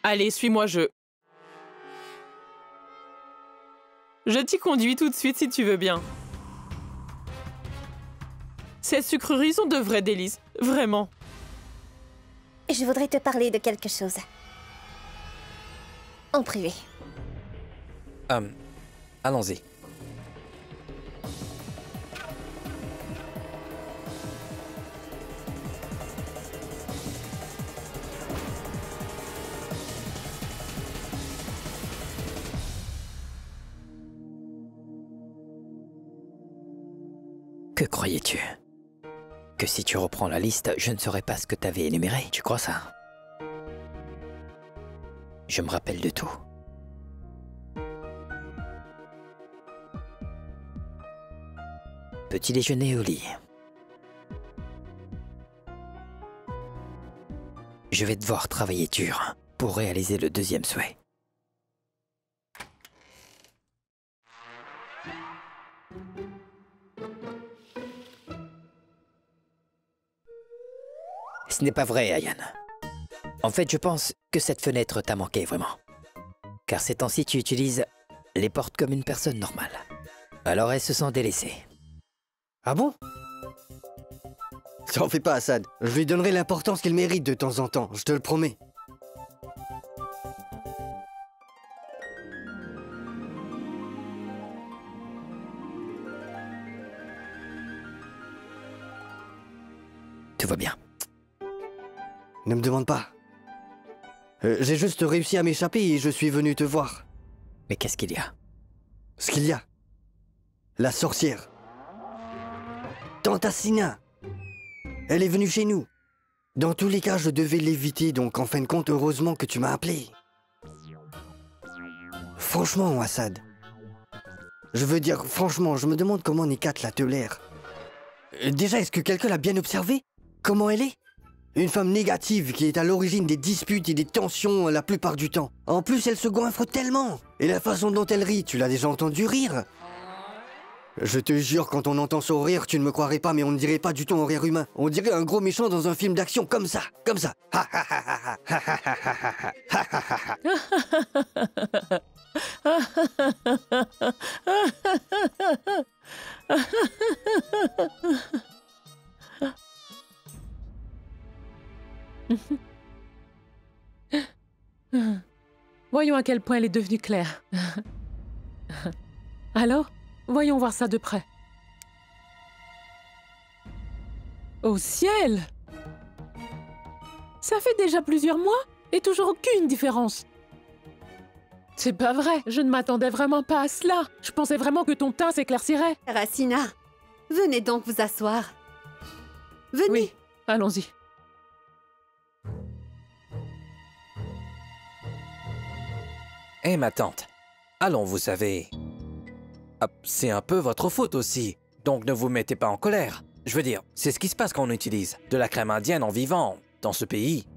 Allez, suis-moi, Je t'y conduis tout de suite si tu veux bien. Ces sucreries sont de vrais délices, vraiment. Je voudrais te parler de quelque chose. En privé. Allons-y. Que croyais-tu? Que si tu reprends la liste, je ne saurais pas ce que t'avais énuméré, tu crois ça? Je me rappelle de tout. Petit déjeuner au lit. Je vais devoir travailler dur pour réaliser le deuxième souhait. Ce n'est pas vrai, Ayane. En fait, je pense que cette fenêtre t'a manqué vraiment. Car ces temps-ci, tu utilises les portes comme une personne normale. Alors elle se sent délaissée. Ah bon? T'en fais pas, Assad. Je lui donnerai l'importance qu'il mérite de temps en temps, je te le promets. Tout va bien. Ne me demande pas. J'ai juste réussi à m'échapper et je suis venu te voir. Mais qu'est-ce qu'il y a? Ce qu'il y a. La sorcière. Tante Assina. Elle est venue chez nous. Dans tous les cas, je devais l'éviter, donc en fin de compte, heureusement que tu m'as appelé. Franchement, Assad. Je veux dire, franchement, je me demande comment Nikat la tolère. Déjà, est-ce que quelqu'un l'a bien observée? Comment elle est? Une femme négative qui est à l'origine des disputes et des tensions la plupart du temps. En plus, elle se goinfre tellement. Et la façon dont elle rit, tu l'as déjà entendu rire? Je te jure, quand on entend son rire, tu ne me croirais pas, mais on ne dirait pas du tout un rire humain. On dirait un gros méchant dans un film d'action, comme ça, comme ça. Voyons à quel point elle est devenue claire. Alors, voyons voir ça de près. Au ciel! Ça fait déjà plusieurs mois et toujours aucune différence. C'est pas vrai, je ne m'attendais vraiment pas à cela. Je pensais vraiment que ton teint s'éclaircirait. Assina, venez donc vous asseoir. Venez. Oui, allons-y. Eh, ma tante, allons, vous savez... Ah, c'est un peu votre faute aussi, donc ne vous mettez pas en colère. Je veux dire, c'est ce qui se passe quand on utilise de la crème indienne en vivant dans ce pays.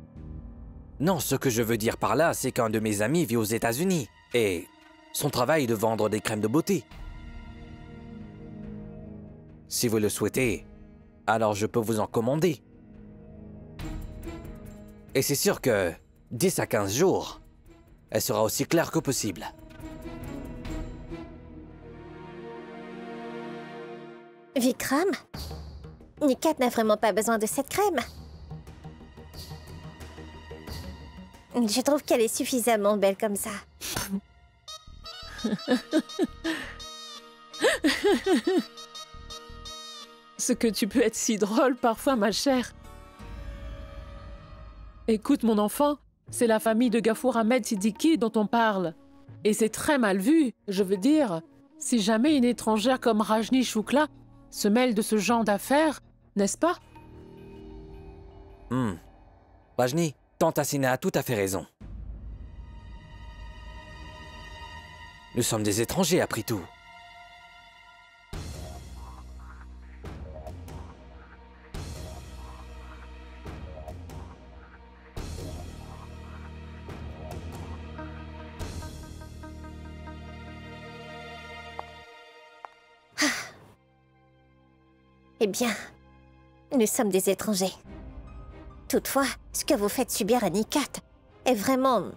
Non, ce que je veux dire par là, c'est qu'un de mes amis vit aux États-Unis et son travail est de vendre des crèmes de beauté. Si vous le souhaitez, alors je peux vous en commander. Et c'est sûr que 10 à 15 jours, elle sera aussi claire que possible. Vikram? Nikat n'a vraiment pas besoin de cette crème. Je trouve qu'elle est suffisamment belle comme ça. Ce que tu peux être si drôle parfois, ma chère. Écoute, mon enfant, c'est la famille de Ghafour Ahmed Siddiqui dont on parle. Et c'est très mal vu. Je veux dire, si jamais une étrangère comme Rajni Shukla se mêle de ce genre d'affaires, n'est-ce pas? Rajni, tante Assina a tout à fait raison. Nous sommes des étrangers, après tout. Eh bien, nous sommes des étrangers. Toutefois, ce que vous faites subir à Nikat est vraiment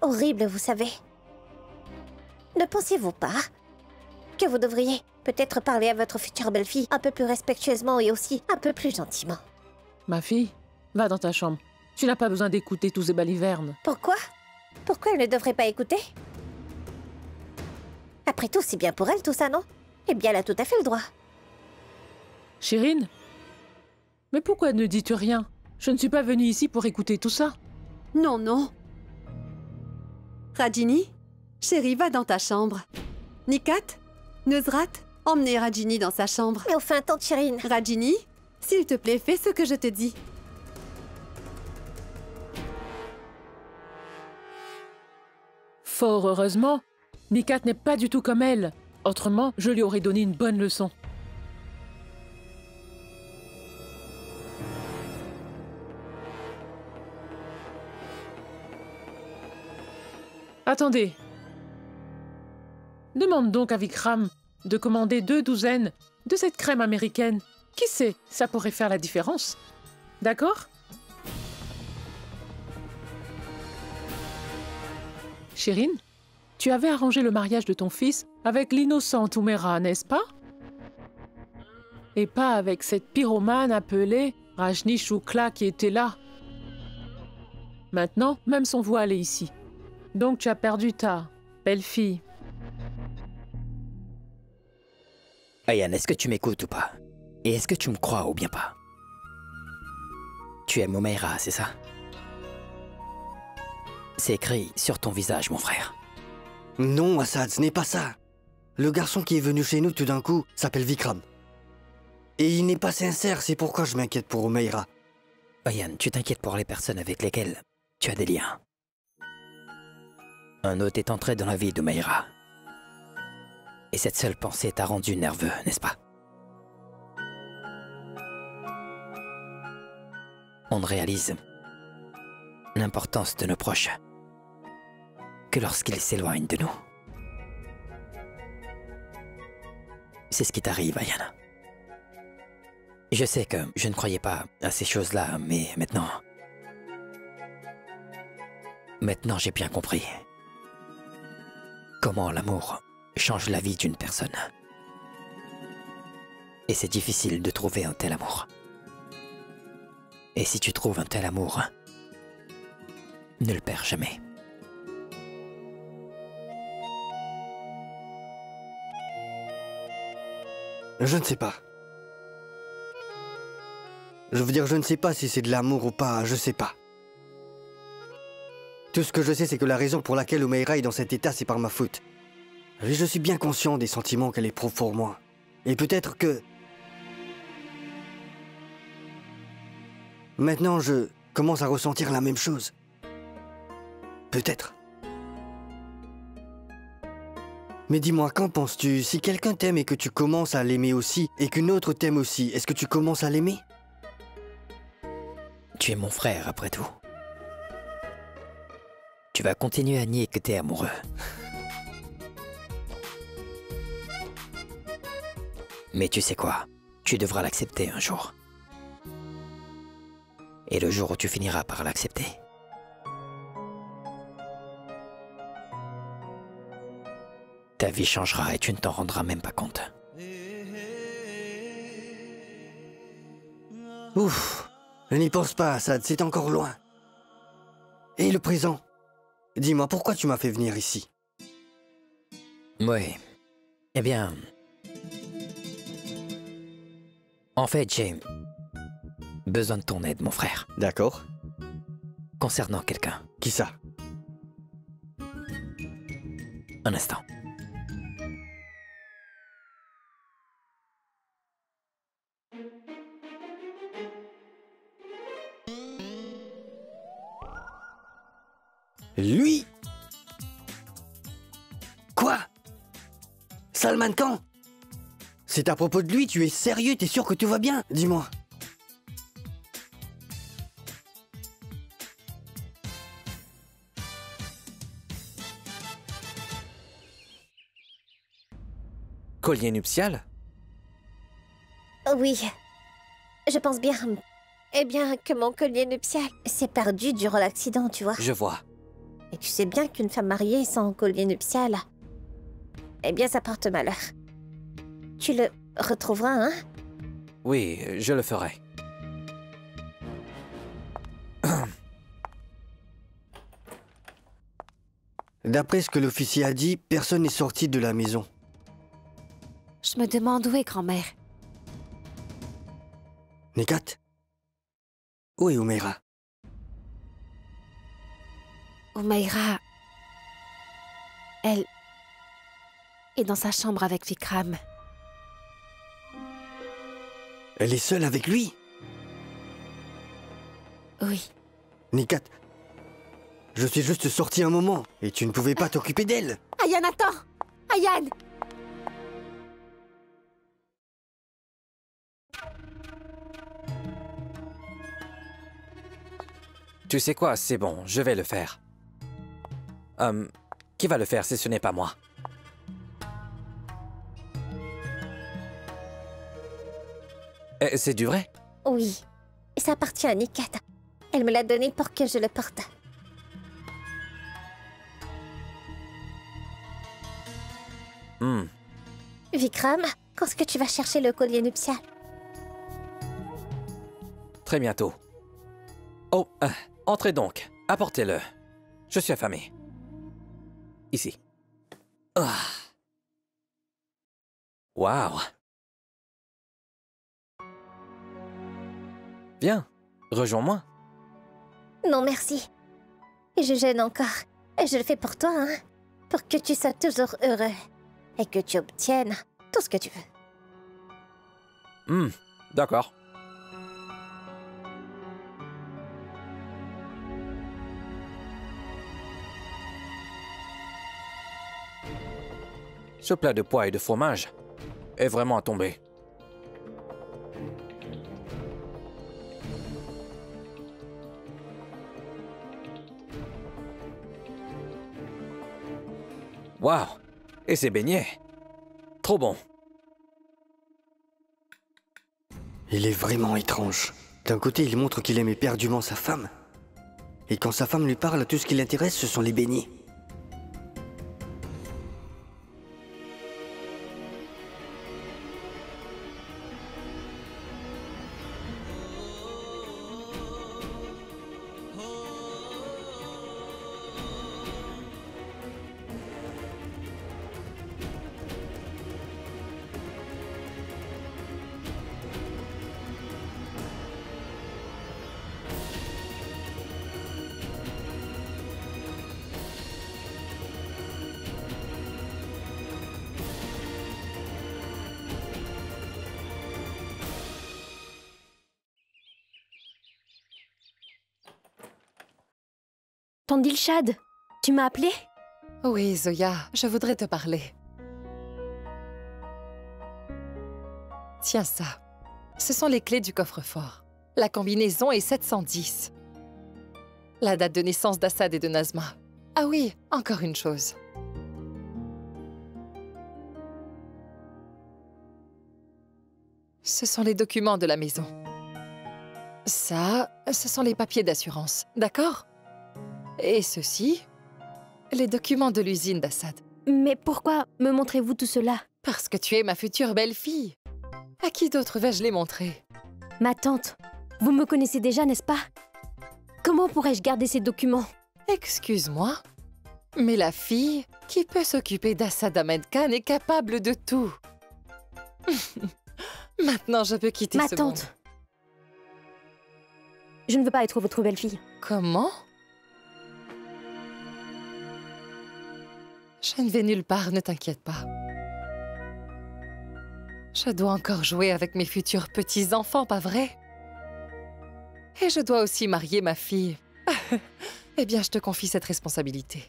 horrible, vous savez. Ne pensez-vous pas que vous devriez peut-être parler à votre future belle-fille un peu plus respectueusement et aussi un peu plus gentiment? Ma fille, va dans ta chambre. Tu n'as pas besoin d'écouter tous ces balivernes. Pourquoi? Pourquoi elle ne devrait pas écouter? Après tout, c'est bien pour elle tout ça, non? Eh bien, elle a tout à fait le droit. Chérine? Mais pourquoi ne dis-tu rien? Je ne suis pas venue ici pour écouter tout ça. Non, non. Rajini, chérie, va dans ta chambre. Nikat, Nusrat, emmenez Rajini dans sa chambre. Mais enfin, tante Chérine. Rajini, s'il te plaît, fais ce que je te dis. Fort heureusement, Nikat n'est pas du tout comme elle. Autrement, je lui aurais donné une bonne leçon. Attendez. Demande donc à Vikram de commander 2 douzaines de cette crème américaine. Qui sait, ça pourrait faire la différence. D'accord? Chérine, tu avais arrangé le mariage de ton fils avec l'innocente Umaira, n'est-ce pas? Et pas avec cette pyromane appelée Rajni Shukla qui était là. Maintenant, même son voile est ici. Donc tu as perdu ta belle-fille. Ayan, est-ce que tu m'écoutes ou pas? Et est-ce que tu me crois ou bien pas? Tu aimes Umaira, c'est ça? C'est écrit sur ton visage, mon frère. Non, Assad, ce n'est pas ça. Le garçon qui est venu chez nous tout d'un coup s'appelle Vikram. Et il n'est pas sincère, c'est pourquoi je m'inquiète pour Umaira. Ayan, tu t'inquiètes pour les personnes avec lesquelles tu as des liens. Un hôte est entré dans la vie d'Umaira. Et cette seule pensée t'a rendu nerveux, n'est-ce pas? On ne réalise l'importance de nos proches que lorsqu'ils s'éloignent de nous. C'est ce qui t'arrive, Ayan. Je sais que je ne croyais pas à ces choses-là, mais maintenant... Maintenant, j'ai bien compris comment l'amour change la vie d'une personne. Et c'est difficile de trouver un tel amour. Et si tu trouves un tel amour, ne le perds jamais. Je ne sais pas. Je veux dire, je ne sais pas si c'est de l'amour ou pas, je sais pas. Tout ce que je sais, c'est que la raison pour laquelle Umaira est dans cet état, c'est par ma faute. Et je suis bien conscient des sentiments qu'elle éprouve pour moi. Et peut-être que... Maintenant, je commence à ressentir la même chose. Peut-être. Mais dis-moi, qu'en penses-tu? Si quelqu'un t'aime et que tu commences à l'aimer aussi, et qu'une autre t'aime aussi, est-ce que tu commences à l'aimer? Tu es mon frère, après tout. Tu vas continuer à nier que t'es amoureux. Mais tu sais quoi? Tu devras l'accepter un jour. Et le jour où tu finiras par l'accepter, ta vie changera et tu ne t'en rendras même pas compte. Ouf, je n'y pense pas, Assad, c'est encore loin. Et le présent? Dis-moi, pourquoi tu m'as fait venir ici? Oui. Eh bien... En fait, j'ai besoin de ton aide, mon frère. D'accord. Concernant quelqu'un. Qui ça? Un instant. Lui? Quoi? Salman Khan? C'est à propos de lui, tu es sérieux? T'es sûr que tout va bien? Dis-moi. Collier nuptial? Oui, je pense bien. Eh bien, que mon collier nuptial s'est perdu durant l'accident, tu vois. Je vois. Et tu sais bien qu'une femme mariée sans collier nuptial, eh bien, ça porte malheur. Tu le retrouveras, hein? Oui, je le ferai. D'après ce que l'officier a dit, personne n'est sorti de la maison. Je me demande où est grand-mère. Nekat? Où est Umaira? Umaira... Elle... est dans sa chambre avec Vikram. Elle est seule avec lui? Oui. Nekat, je suis juste sorti un moment et tu ne pouvais pas t'occuper d'elle. Ayan, attends! Ayan! Tu sais quoi, c'est bon, je vais le faire. Qui va le faire si ce n'est pas moi? C'est du vrai? Oui. Ça appartient à Nikat. Elle me l'a donné pour que je le porte. Vikram, quand est-ce que tu vas chercher le collier nuptial? Très bientôt. Oh, entrez donc. Apportez-le. Je suis affamé. Ici. Waouh. Viens, rejoins-moi. Non, merci. Je gêne encore. Et je le fais pour toi, hein. Pour que tu sois toujours heureux. Et que tu obtiennes tout ce que tu veux. D'accord. Ce plat de pois et de fromage est vraiment à tomber. Waouh! Et ces beignets! Trop bon! Il est vraiment étrange. D'un côté, il montre qu'il aime éperdument sa femme. Et quand sa femme lui parle, tout ce qui l'intéresse, ce sont les beignets. Tandilshad, tu m'as appelé? Oui, Zoya, je voudrais te parler. Tiens ça. Ce sont les clés du coffre-fort. La combinaison est 710. La date de naissance d'Assad et de Nazma. Ah oui, encore une chose. Ce sont les documents de la maison. Ça, ce sont les papiers d'assurance, d'accord? Et ceci, les documents de l'usine d'Assad. Mais pourquoi me montrez-vous tout cela? Parce que tu es ma future belle-fille. À qui d'autre vais-je les montrer? Ma tante, vous me connaissez déjà, n'est-ce pas? Comment pourrais-je garder ces documents? Excuse-moi, mais la fille qui peut s'occuper d'Assad Ahmed Khan est capable de tout. Maintenant, je peux quitter Ma ce tante, monde. je ne veux pas être votre belle-fille. Comment? Je ne vais nulle part, ne t'inquiète pas. Je dois encore jouer avec mes futurs petits-enfants, pas vrai? Et je dois aussi marier ma fille. Eh bien, je te confie cette responsabilité.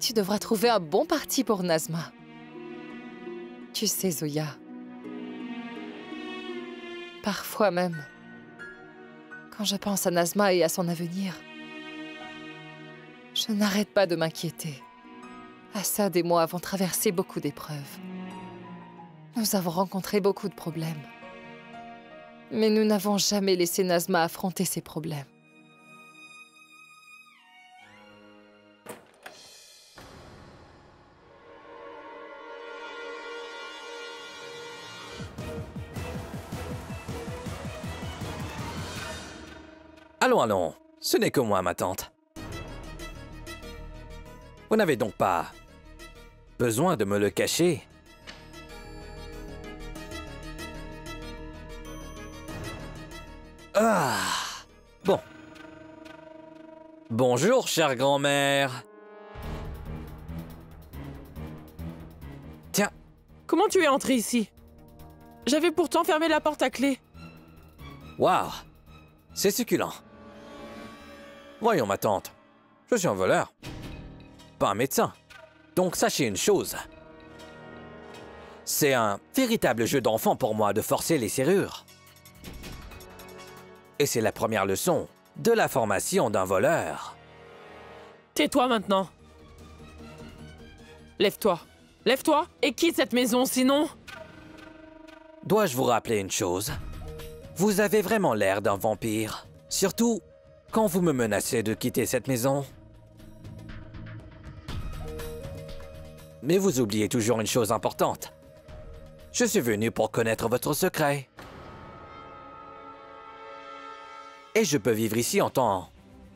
Tu devras trouver un bon parti pour Nazma. Tu sais, Zoya, parfois même, quand je pense à Nazma et à son avenir, je n'arrête pas de m'inquiéter. Assad et moi avons traversé beaucoup d'épreuves. Nous avons rencontré beaucoup de problèmes. Mais nous n'avons jamais laissé Nazma affronter ces problèmes. Allons, allons. Ce n'est que moi, ma tante. Vous n'avez donc pas besoin de me le cacher? Ah, bon. Bonjour, chère grand-mère. Tiens, Comment tu es entré ici? J'avais pourtant fermé la porte à clé. waouh, c'est succulent. Voyons, ma tante, je suis un voleur, pas un médecin. Donc sachez une chose. C'est un véritable jeu d'enfant pour moi de forcer les serrures. Et c'est la première leçon de la formation d'un voleur. Tais-toi maintenant. Lève-toi. Lève-toi et quitte cette maison, sinon... Dois-je vous rappeler une chose? Vous avez vraiment l'air d'un vampire. Surtout quand vous me menacez de quitter cette maison. Mais vous oubliez toujours une chose importante. Je suis venu pour connaître votre secret. Et je peux vivre ici en tant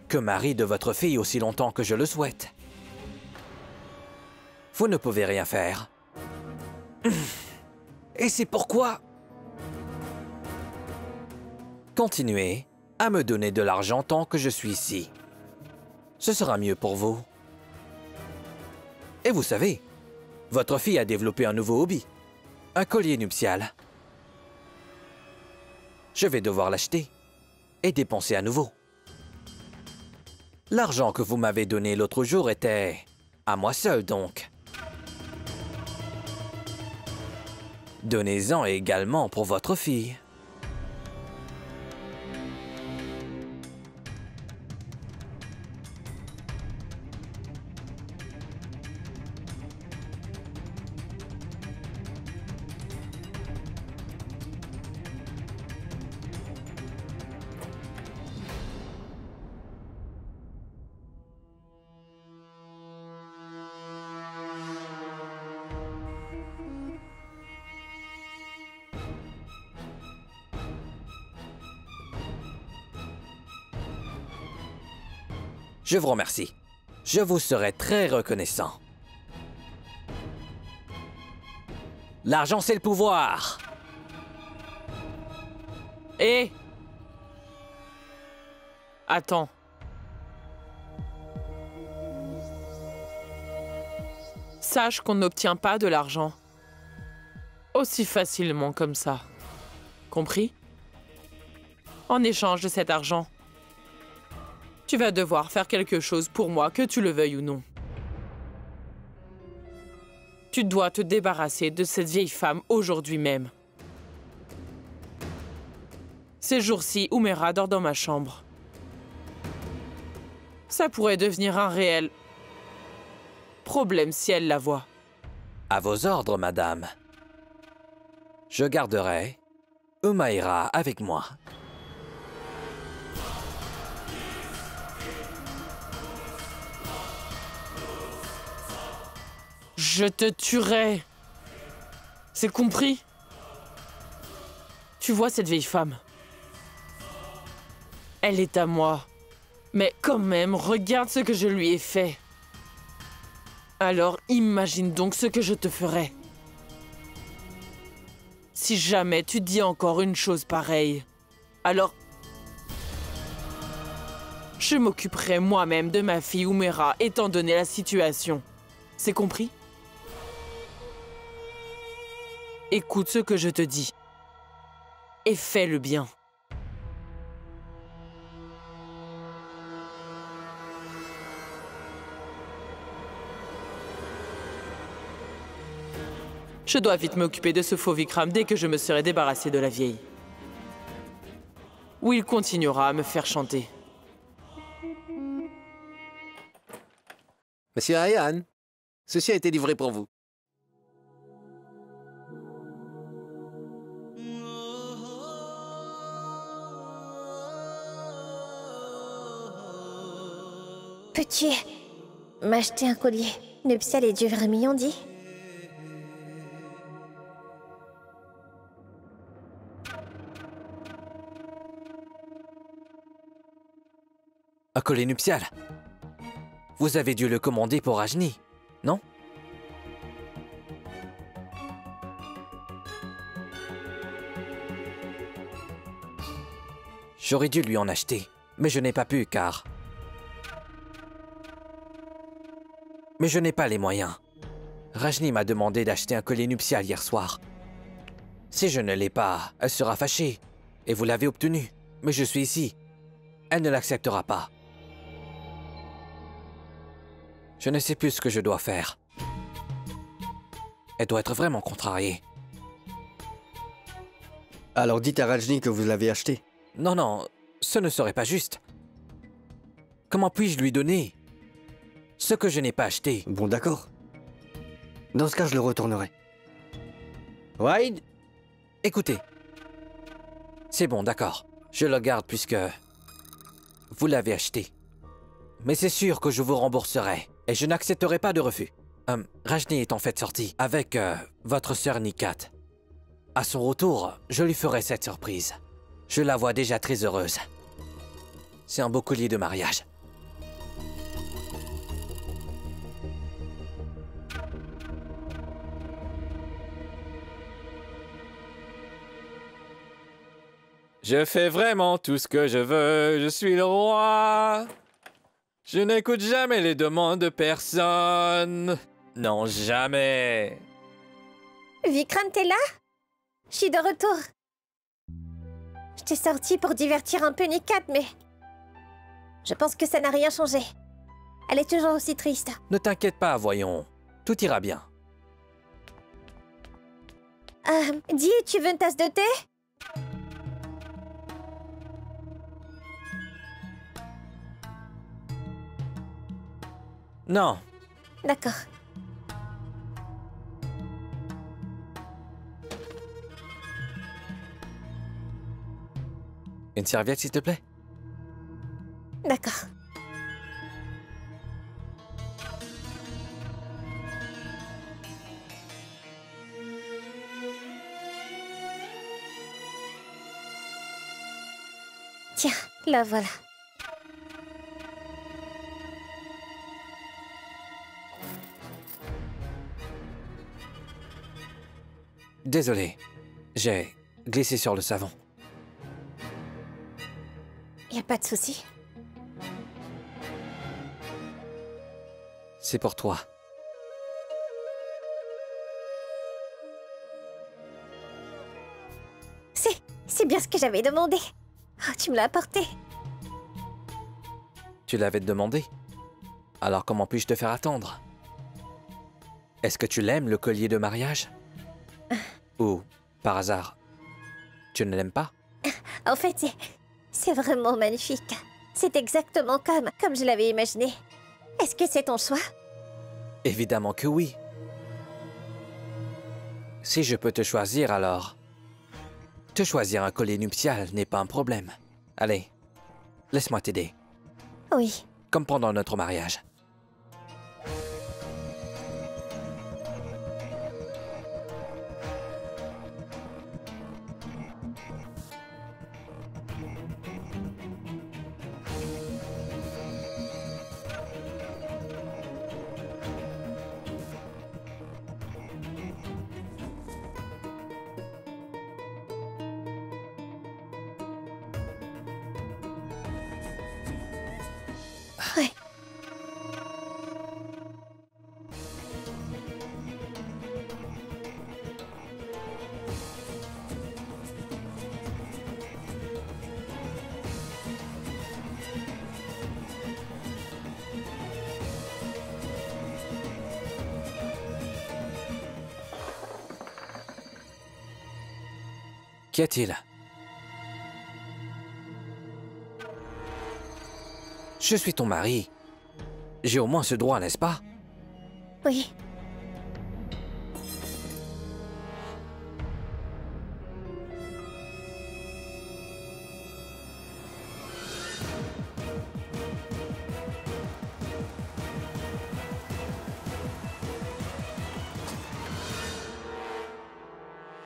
que mari de votre fille aussi longtemps que je le souhaite. Vous ne pouvez rien faire. Et c'est pourquoi... Continuez à me donner de l'argent tant que je suis ici. Ce sera mieux pour vous. Et vous savez, votre fille a développé un nouveau hobby. Un collier nuptial. Je vais devoir l'acheter et dépenser à nouveau. L'argent que vous m'avez donné l'autre jour était à moi seul, donc. Donnez-en également pour votre fille. Je vous remercie. Je vous serai très reconnaissant. L'argent, c'est le pouvoir. Hé! Attends. Sache qu'on n'obtient pas de l'argent aussi facilement comme ça. Compris? En échange de cet argent, tu vas devoir faire quelque chose pour moi, que tu le veuilles ou non. Tu dois te débarrasser de cette vieille femme aujourd'hui même. Ces jours-ci, Umera dort dans ma chambre. Ça pourrait devenir un réel problème si elle la voit. À vos ordres, madame. Je garderai Umaira avec moi. Je te tuerai. C'est compris? Tu vois cette vieille femme? Elle est à moi. Mais quand même, regarde ce que je lui ai fait. Alors imagine donc ce que je te ferai. Si jamais tu dis encore une chose pareille, alors je m'occuperai moi-même de ma fille Umera étant donné la situation. C'est compris? Écoute ce que je te dis. Et fais le bien. Je dois vite m'occuper de ce faux Vikram dès que je me serai débarrassé de la vieille. Ou il continuera à me faire chanter. Monsieur Ryan, ceci a été livré pour vous. Peux-tu m'acheter un collier nuptial et du vermillon, dit? Un collier nuptial. Vous avez dû le commander pour Rajni, non? J'aurais dû lui en acheter, mais je n'ai pas pu car... Mais je n'ai pas les moyens. Rajni m'a demandé d'acheter un collier nuptial hier soir. Si je ne l'ai pas, elle sera fâchée. Et vous l'avez obtenu. Mais je suis ici. Elle ne l'acceptera pas. Je ne sais plus ce que je dois faire. Elle doit être vraiment contrariée. Alors dites à Rajni que vous l'avez acheté. Non, non, ce ne serait pas juste. Comment puis-je lui donner ce que je n'ai pas acheté? Bon, d'accord. Dans ce cas, je le retournerai. Wide? Écoutez. C'est bon, d'accord. Je le garde puisque vous l'avez acheté. Mais c'est sûr que je vous rembourserai. Et je n'accepterai pas de refus. Rajni est en fait sortie avec votre sœur Nikat. À son retour, je lui ferai cette surprise. Je la vois déjà très heureuse. C'est un beau collier de mariage. Je fais vraiment tout ce que je veux, je suis le roi. Je n'écoute jamais les demandes de personne. Non, jamais. Vikram, t'es là? Je suis de retour. Je t'ai sorti pour divertir un peu Nikat, mais... je pense que ça n'a rien changé. Elle est toujours aussi triste. Ne t'inquiète pas, voyons. Tout ira bien. Dis, tu veux une tasse de thé? Non. D'accord. Une serviette, s'il te plaît? D'accord. Tiens, la voilà. Désolé, j'ai glissé sur le savon. Y a pas de souci. C'est pour toi. C'est bien ce que j'avais demandé. Oh, tu me l'as apporté. Tu l'avais demandé? Alors comment puis-je te faire attendre? Est-ce que tu l'aimes, le collier de mariage? Ou, par hasard, tu ne l'aimes pas? En fait, c'est vraiment magnifique. C'est exactement comme je l'avais imaginé. Est-ce que c'est ton choix? Évidemment que oui. Si je peux te choisir, alors... Te choisir un collier nuptial n'est pas un problème. Allez, laisse-moi t'aider. Oui. Comme pendant notre mariage. Ouais. Qu'y a-t-il? Je suis ton mari. J'ai au moins ce droit, n'est-ce pas? Oui.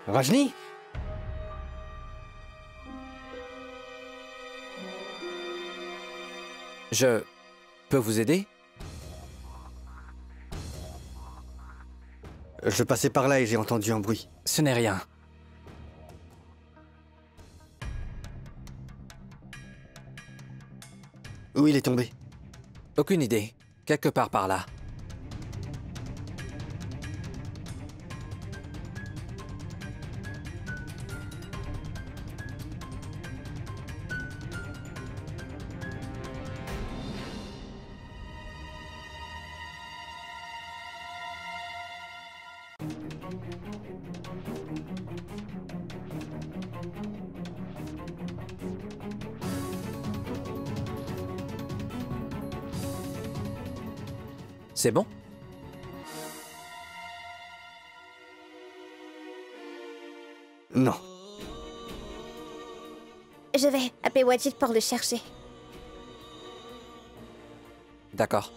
Rajni? Je peux vous aider? Je passais par là et j'ai entendu un bruit. Ce n'est rien. Où il est tombé? Aucune idée. Quelque part par là. C'est bon? Non. Je vais appeler Wajid pour le chercher. D'accord.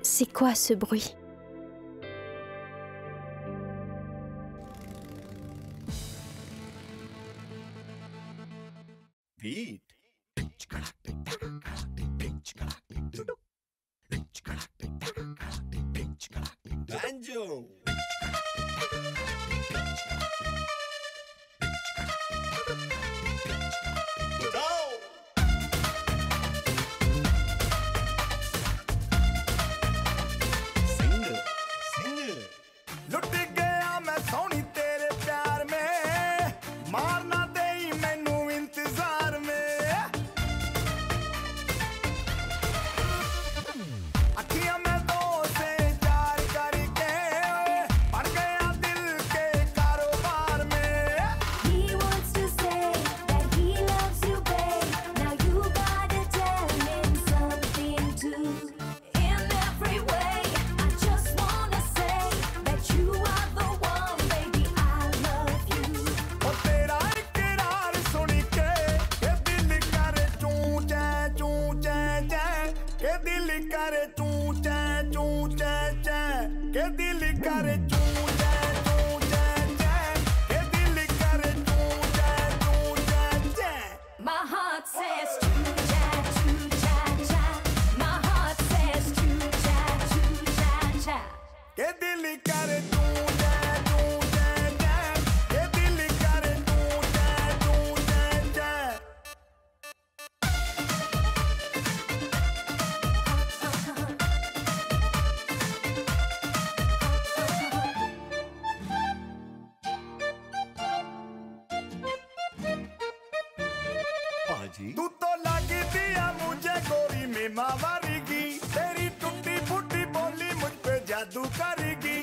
C'est quoi ce bruit? तू तो लगी दिया मुझे गोरी में मावारेगी, तेरी टूटी फूटी बोली मुझ पे जादू करेगी।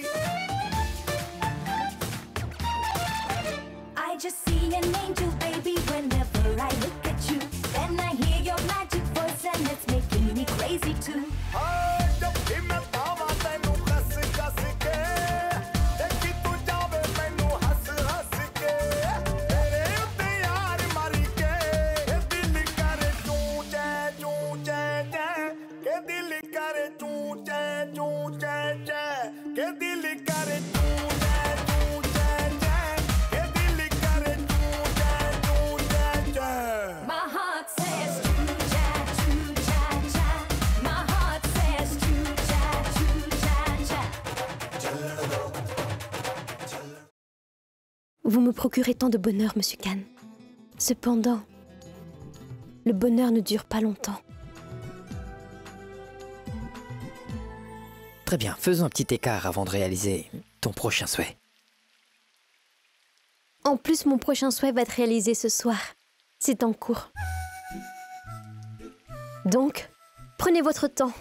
I just see an angel, baby, whenever I look at you. Then I hear your magic voice and it's making me crazy too. जब भी मैं पावा तैनू कस कस के, देखी तू जावे मैनू हंस हंस के, तेरे उत्ते यार मारी के, ये दिल करे चूं चे चे, के दिल करे चूं चे चे, के दिल करे चूं चे चे, के दिल करे चूं चे। My heart says choo cha cha. My heart says choo cha cha. Vous me procurez tant de bonheur, Monsieur Khan. Cependant, le bonheur ne dure pas longtemps. Très bien, faisons un petit écart avant de réaliser ton prochain souhait. En plus, mon prochain souhait va être réalisé ce soir. C'est en cours. Donc, prenez votre temps.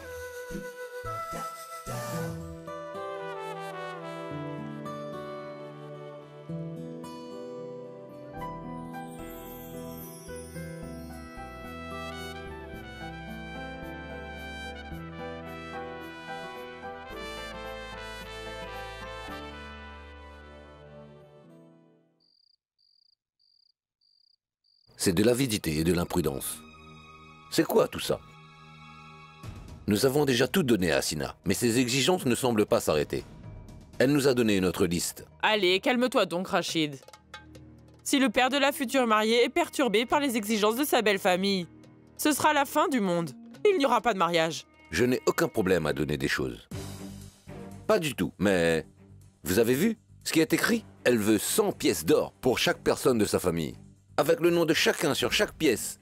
C'est de l'avidité et de l'imprudence. C'est quoi tout ça? Nous avons déjà tout donné à Sina, mais ses exigences ne semblent pas s'arrêter. Elle nous a donné notre liste. Allez, calme-toi donc, Rachid. Si le père de la future mariée est perturbé par les exigences de sa belle famille, ce sera la fin du monde. Il n'y aura pas de mariage. Je n'ai aucun problème à donner des choses. Pas du tout, mais... Vous avez vu ce qui est écrit? Elle veut 100 pièces d'or pour chaque personne de sa famille, avec le nom de chacun sur chaque pièce.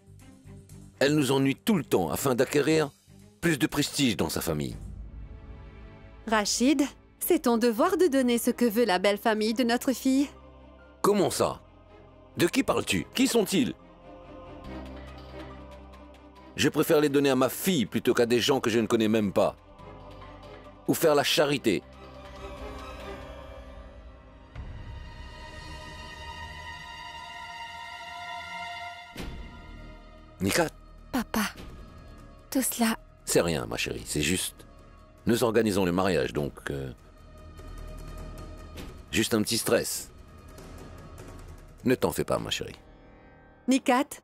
Elle nous ennuie tout le temps afin d'acquérir plus de prestige dans sa famille. Rachid, c'est ton devoir de donner ce que veut la belle famille de notre fille. Comment ça? De qui parles-tu? Qui sont-ils? Je préfère les donner à ma fille plutôt qu'à des gens que je ne connais même pas. Ou faire la charité. Nikat? Papa, tout cela... C'est rien, ma chérie, c'est juste... Nous organisons le mariage, donc... Juste un petit stress. Ne t'en fais pas, ma chérie. Nikat,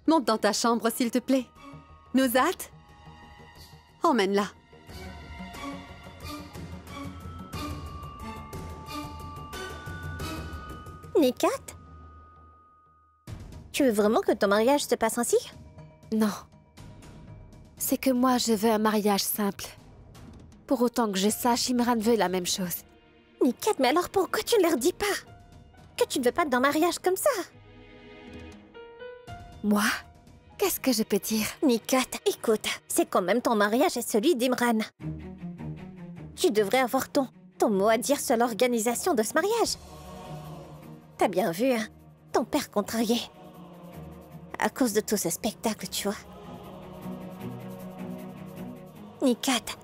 monte dans ta chambre, s'il te plaît. Nuzhat, emmène-la. Nikat? Tu veux vraiment que ton mariage se passe ainsi? Non. C'est que moi, je veux un mariage simple. Pour autant que je sache, Imran veut la même chose. Nikat, mais alors pourquoi tu ne leur dis pas que tu ne veux pas d'un mariage comme ça? Moi? Qu'est-ce que je peux dire? Nikat, écoute, c'est quand même ton mariage et celui d'Imran. Tu devrais avoir ton mot à dire sur l'organisation de ce mariage. T'as bien vu, hein? Ton père contrarié. À cause de tout ce spectacle, tu vois. Nikat,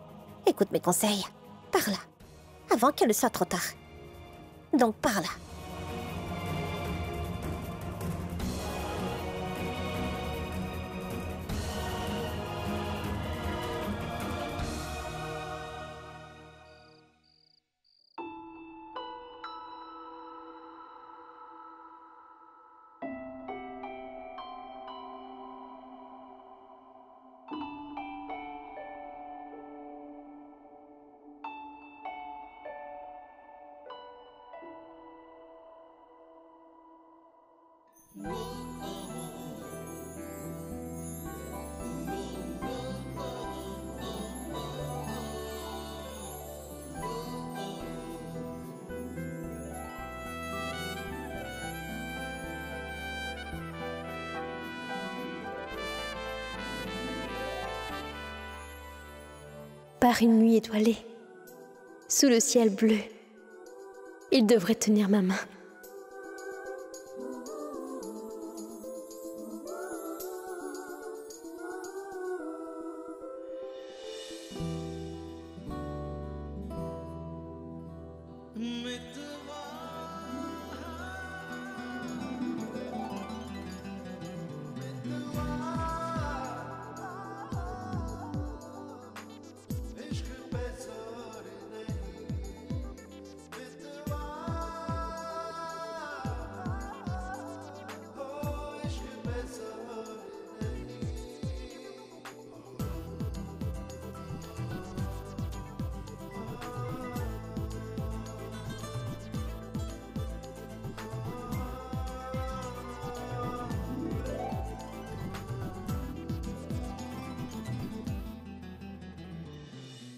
écoute mes conseils. Parle, avant qu'il ne soit trop tard. Donc parle. Par une nuit étoilée, sous le ciel bleu, il devrait tenir ma main.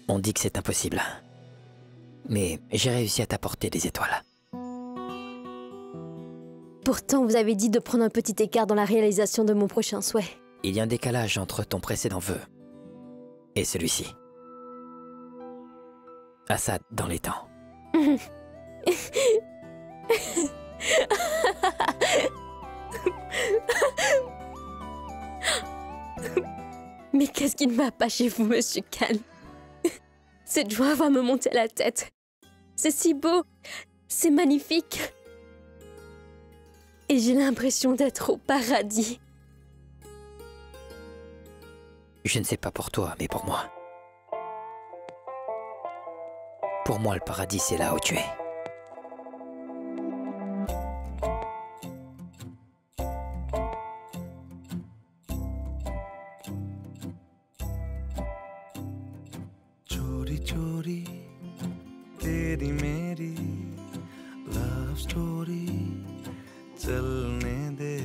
On dit que c'est impossible. Mais j'ai réussi à t'apporter des étoiles. Pourtant, vous avez dit de prendre un petit écart dans la réalisation de mon prochain souhait. Il y a un décalage entre ton précédent vœu et celui-ci. Assad dans les temps. Mais qu'est-ce qui ne va pas chez vous, Monsieur Khan? Cette joie va me monter à la tête. C'est si beau, c'est magnifique. Et j'ai l'impression d'être au paradis. Je ne sais pas pour toi, mais pour moi. Pour moi, le paradis, c'est là où tu es. तेरी मेरी love story चलने दे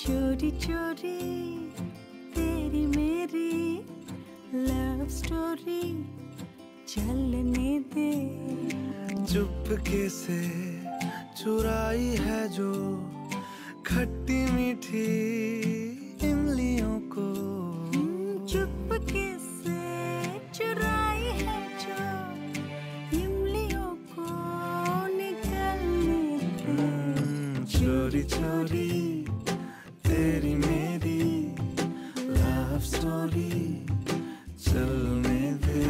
चोरी चोरी तेरी मेरी love story चलने दे चुपके से चुराई है जो खट्टी मीठी इमलियों को चुपके से चुराई है जो इमलियों को निकलने दे चोरी चोरी तेरी मेरी लव स्टोरी चलने दे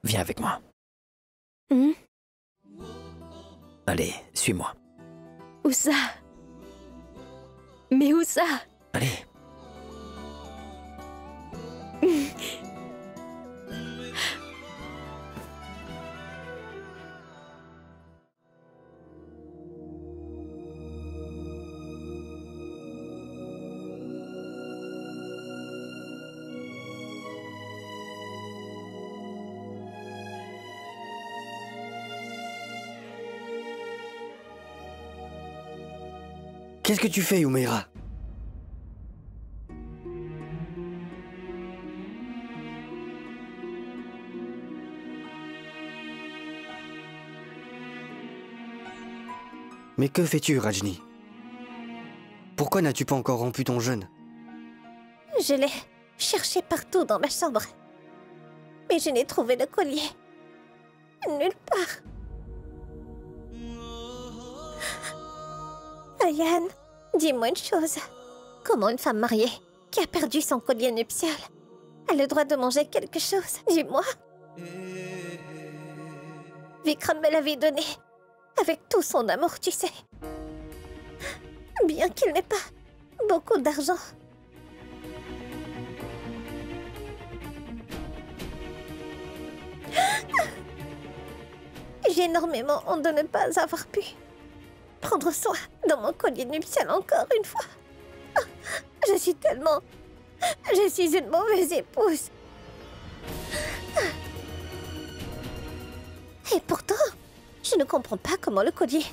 Viens avec moi. Allez, suis-moi. Où ça? Mais où ça? Allez. Qu'est-ce que tu fais, Humaira? Mais que fais-tu, Rajni? Pourquoi n'as-tu pas encore rompu ton jeûne? Je l'ai cherché partout dans ma chambre. Mais je n'ai trouvé le collier nulle part. Ayane, dis-moi une chose. Comment une femme mariée qui a perdu son collier nuptial a le droit de manger quelque chose? Dis-moi. Vikram me l'avait donné avec tout son amour, tu sais. Bien qu'il n'ait pas beaucoup d'argent. J'ai énormément honte de ne pas avoir pu prendre soin de mon collier nuptial encore une fois. Je suis une mauvaise épouse. Et pourtant, je ne comprends pas comment le collier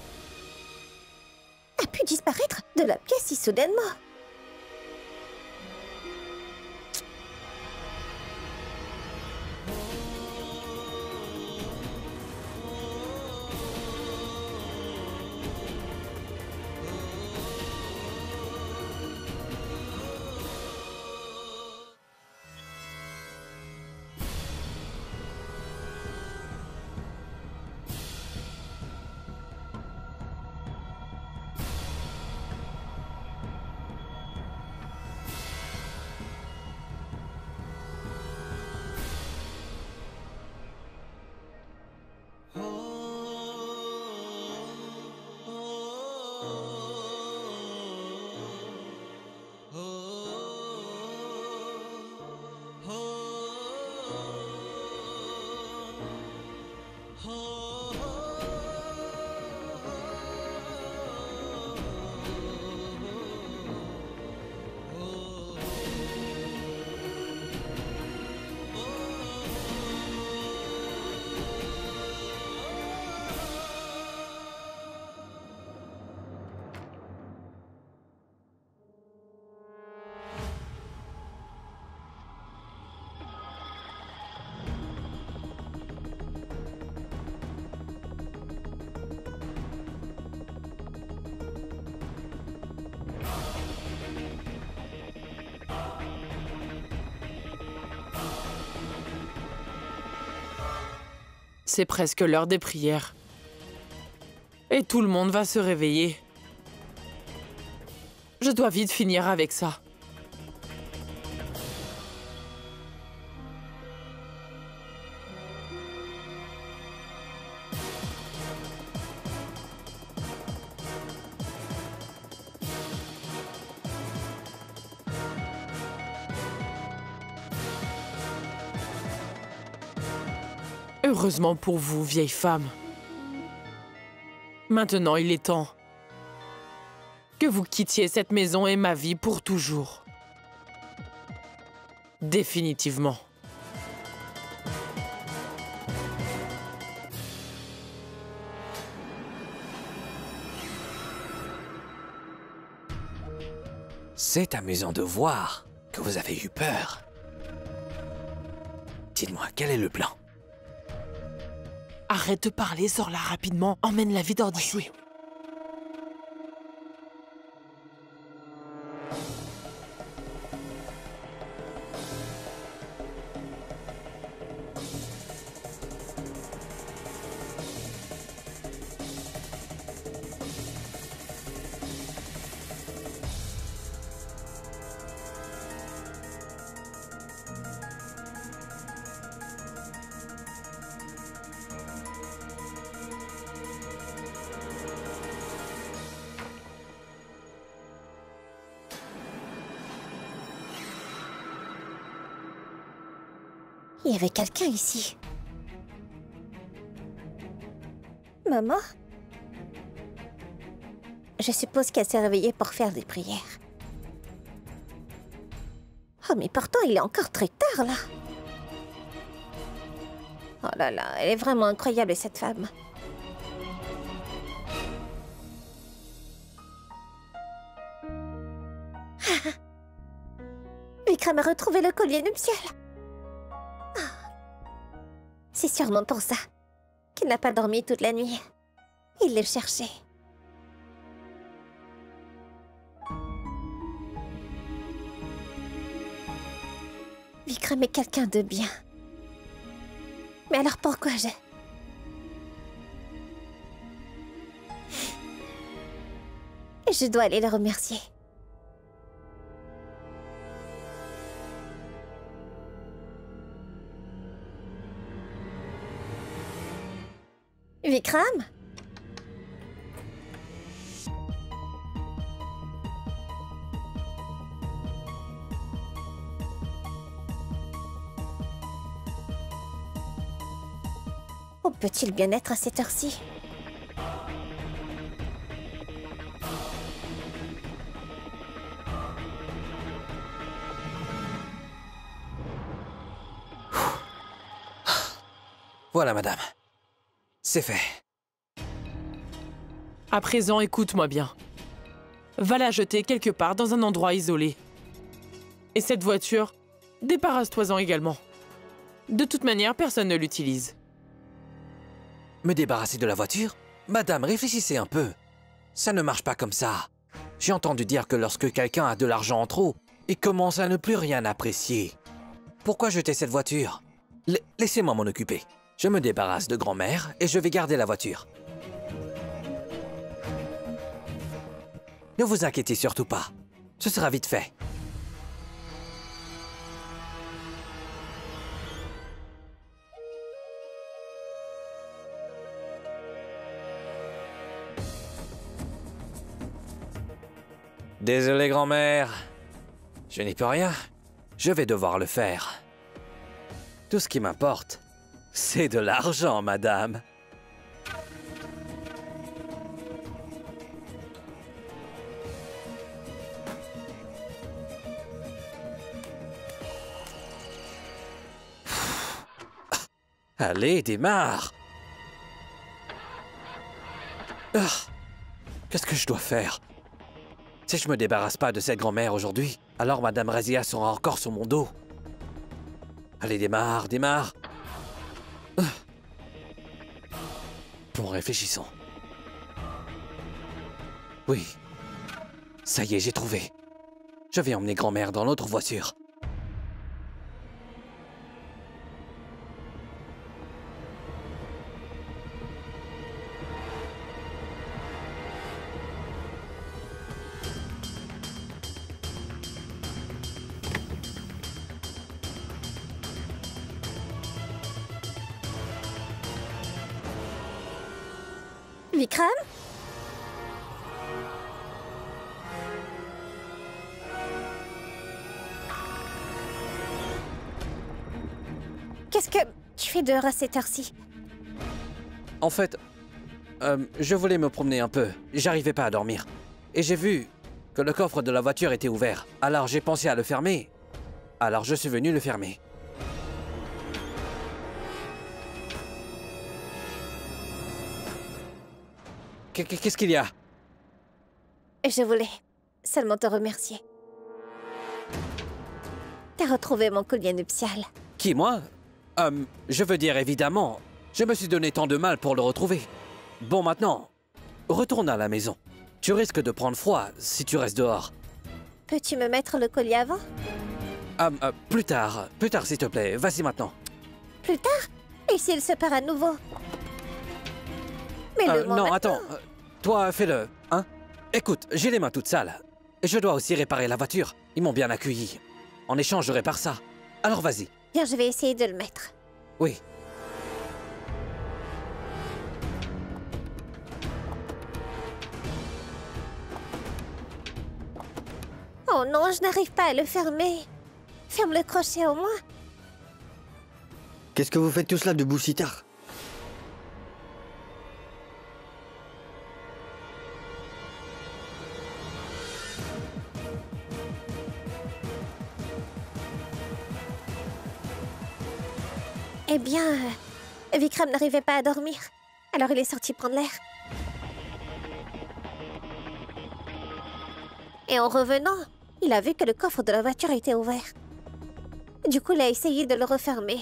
a pu disparaître de la pièce si soudainement. C'est presque l'heure des prières. Et tout le monde va se réveiller. Je dois vite finir avec ça. Heureusement pour vous, vieille femme. Maintenant, il est temps que vous quittiez cette maison et ma vie pour toujours. Définitivement. C'est amusant de voir que vous avez eu peur. Dites-moi, quel est le plan? Arrête de parler, sors-la rapidement. Emmène la Vidor d'ici. Il y avait quelqu'un ici. Maman? Je suppose qu'elle s'est réveillée pour faire des prières. Oh, mais pourtant, il est encore très tard, là. Oh là là, elle est vraiment incroyable, cette femme. Vikram a retrouvé le collier nuptial. C'est sûrement pour ça qu'il n'a pas dormi toute la nuit. Il le cherchait. Vikram est quelqu'un de bien. Mais alors pourquoi je dois aller le remercier. Vikram? Où peut-il bien être à cette heure-ci? Voilà, madame. C'est fait. À présent, écoute-moi bien. Va la jeter quelque part dans un endroit isolé. Et cette voiture, débarrasse-toi-en également. De toute manière, personne ne l'utilise. Me débarrasser de la voiture? Madame, réfléchissez un peu. Ça ne marche pas comme ça. J'ai entendu dire que lorsque quelqu'un a de l'argent en trop, il commence à ne plus rien apprécier. Pourquoi jeter cette voiture? Laissez-moi m'en occuper. Je me débarrasse de grand-mère et je vais garder la voiture. Ne vous inquiétez surtout pas. Ce sera vite fait. Désolé, grand-mère. Je n'y peux rien. Je vais devoir le faire. Tout ce qui m'importe, c'est de l'argent, madame. Allez, démarre. Qu'est-ce que je dois faire? Si je me débarrasse pas de cette grand-mère aujourd'hui, alors madame Razia sera encore sur mon dos. Allez, démarre, démarre. Bon, réfléchissons. Oui. Ça y est, j'ai trouvé. Je vais emmener grand-mère dans l'autre voiture. Vikram? Qu'est-ce que tu fais dehors à cette heure-ci? En fait, je voulais me promener un peu. J'arrivais pas à dormir. Et j'ai vu que le coffre de la voiture était ouvert. Alors j'ai pensé à le fermer. Alors je suis venu le fermer. Qu'est-ce qu'il y a? Je voulais seulement te remercier. T'as retrouvé mon collier nuptial. Qui, moi? Je veux dire, évidemment, je me suis donné tant de mal pour le retrouver. Bon, maintenant, retourne à la maison. Tu risques de prendre froid si tu restes dehors. Peux-tu me mettre le collier avant? Plus tard s'il te plaît. Vas-y maintenant. Plus tard? Et s'il se perd à nouveau? Mais le non, attends. Toi, fais-le, hein? Écoute, j'ai les mains toutes sales. Et je dois aussi réparer la voiture. Ils m'ont bien accueilli. En échange, je répare ça. Alors vas-y. Bien, je vais essayer de le mettre. Oui. Oh non, je n'arrive pas à le fermer. Ferme le crochet au moins. Qu'est-ce que vous faites tous là debout si tard? Eh bien, Vikram n'arrivait pas à dormir. Alors il est sorti prendre l'air. Et en revenant, il a vu que le coffre de la voiture était ouvert. Du coup, il a essayé de le refermer.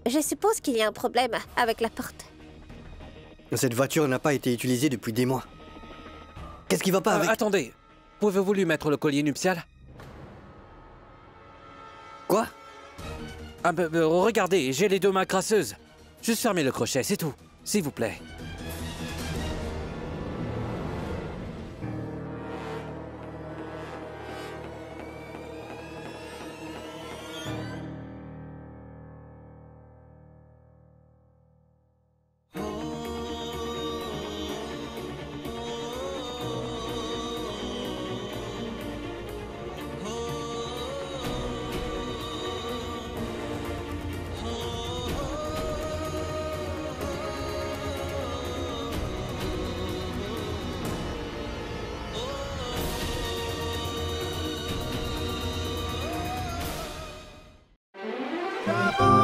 Je suppose qu'il y a un problème avec la porte. Cette voiture n'a pas été utilisée depuis des mois. Qu'est-ce qui va pas avec... Attendez, pouvez-vous lui mettre le collier nuptial? Quoi? Regardez, j'ai les deux mains crasseuses. Juste fermez le crochet, c'est tout. S'il vous plaît. Come on.